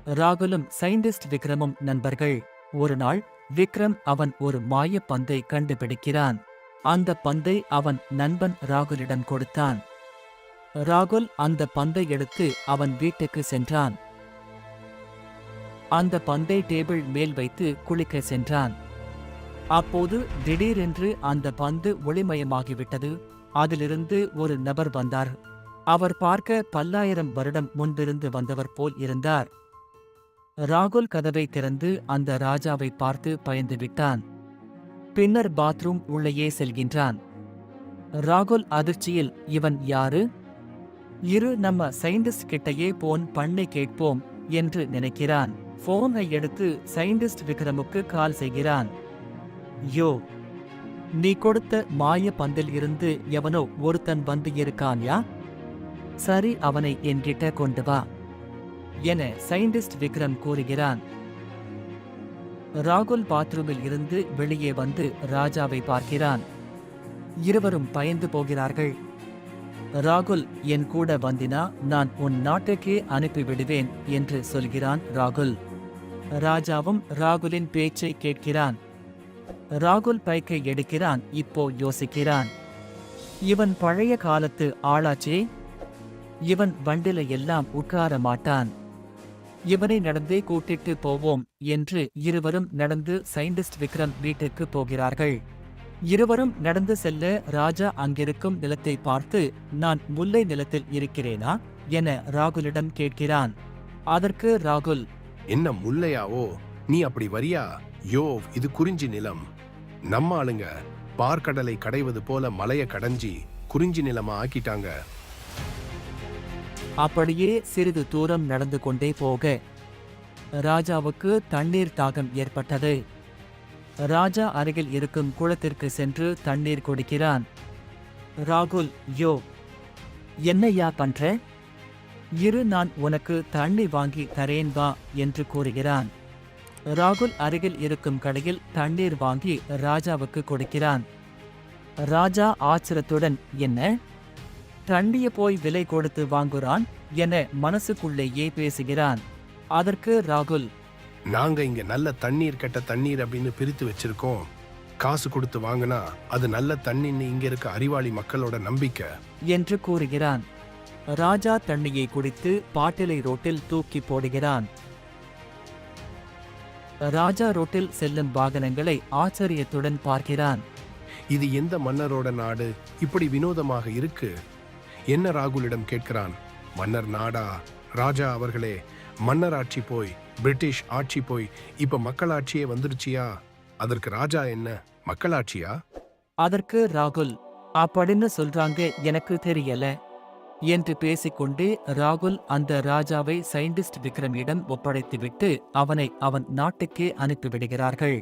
ராகுலும் scientist விக்ரமும் நண்பர்கள். ஒரு நாள் விக்ரம் அவன் ஒரு மாய பந்தை கண்டுபிடிக்கிறான். அந்த பந்தை அவன் நண்பன் ராகுலிடம் கொடுத்தான். ராகுல் அந்த பந்தை எடுத்து அவன் வீட்டுக்கு சென்றான். அந்த பந்தை டேபிள் மேல் வைத்து குளிக்க சென்றான். அப்போது திடீரென்று அந்த பந்து ஒளிமயமாகிவிட்டது. அதிலிருந்து ஒரு நபர் வந்தார். அவர் பார்க்க பல்லாயிரம் வருடம் முன்பிருந்து வந்தவர் போல் இருந்தார். ராகுல் கதவை திறந்து அந்த ராஜாவை பார்த்து பயந்து விட்டான். பின்னர் பாத்ரூம் உள்ளேயே செல்கின்றான். ராகுல் அதிர்ச்சியில், இவன் யாரு? இரு, நம்ம சயின்டிஸ்ட் கிட்டையே போன் பண்ணி கேட்போம் என்று நினைக்கிறான். போனை எடுத்து சயின்டிஸ்ட் விக்ரமுக்கு கால் செய்கிறான். யோ, நீ கொடுத்த மாய பந்தில் இருந்து எவனோ ஒருத்தன் வந்து இருக்கான்யா? சரி, அவனை என்கிட்ட கொண்டு வா என சயின்டிஸ்ட் விக்ரம் கூறுகிறான். ராகுல் பாத்ரூமில் இருந்து வெளியே வந்து ராஜாவை பார்க்கிறான். இருவரும் பயந்து போகிறார்கள். ராகுல், என் கூட வந்தினா நான் உன் நாட்டுக்கே அனுப்பிவிடுவேன் என்று சொல்கிறான் ராகுல். ராஜாவும் ராகுலின் பேச்சை கேட்கிறான். ராகுல் பைக்கை எடுக்கிறான். இப்போ யோசிக்கிறான், இவன் பழைய காலத்து ஆளாச்சே. இவன் வண்டில எல்லாம் உட்கார மாட்டான். இவனை நடந்தே கூட்டிட்டு போவோம் என்று இருவரும் நடந்து சயின்டிஸ்ட் விக்ரம் வீட்டுக்கு போகிறார்கள். இருவரும் நடந்து செல்ல ராஜா அங்கிருக்கும் நிலத்தை பார்த்து, நான் முல்லை நிலத்தில் இருக்கிறேனா என ராகுலிடம் கேட்கிறான். அதற்கு ராகுல், என்ன முல்லையாவோ, நீ அப்படி வரியா? யோ, இது குறிஞ்சி நிலம். நம்ம ஆளுங்க பார்க்கடலை கடைவது போல மலைய கடைஞ்சி குறிஞ்சி நிலமா ஆக்கிட்டாங்க. அப்படியே சிறிது தூரம் நடந்து கொண்டே போக ராஜாவுக்கு தண்ணீர் தாகம் ஏற்பட்டது. ராஜா அருகில் இருக்கும் குளத்திற்கு சென்று தண்ணீர் குடிக்கிறான். ராகுல், யோ, என்னையா பண்ற? இரு, நான் உனக்கு தண்ணி வாங்கி தரேன் வா என்று கூறுகிறான். ராகுல் அருகில் இருக்கும் கடையில் தண்ணீர் வாங்கி ராஜாவுக்கு கொடுக்கிறான். ராஜா ஆச்சரியத்துடன், என்ன தண்ணிய போய் விலை கொடுத்து வாங்குறான் என மனசுக்குள்ளேயே பேசுகிறான். அதற்கு ராகுல், நாங்க இங்க நல்ல தண்ணீர் கெட்ட தண்ணீர் அப்படின்னு பிரித்து வச்சிருக்கோம். காசு கொடுத்து வாங்கினா அது நல்ல தண்ணின்னு இங்க இருக்க அறிவாளி மக்களோட நம்பிக்கை என்று கூறுகிறான். ராஜா தண்ணியை குடித்து பாட்டிலை ரோட்டில் தூக்கி போடுகிறான். ராஜா ரோட்டில் செல்லும் வாகனங்களை ஆச்சரியத்துடன் பார்க்கிறான். இது எந்த மன்னரோட நாடு இப்படி வினோதமாக இருக்கு? என்ன ராகுலிடம் கேட்கிறான். மன்னர் நாடா? ராஜா அவர்களே, மன்னர் ஆட்சி போய் பிரிட்டிஷ் ஆட்சி போய் இப்ப மக்களாட்சியே வந்துருச்சியா? அதற்கு ராஜா என்ன மக்களாட்சியா? அதற்கு ராகுல், அப்படின்னு சொல்றாங்க, எனக்கு தெரியல என்று பேசிக்கொண்டே ராகுல் அந்த ராஜாவை சயின்டிஸ்ட் விக்ரமிடம் ஒப்படைத்துவிட்டு அவனை அவன் நாட்டுக்கே அனுப்பிவிடுகிறார்கள்.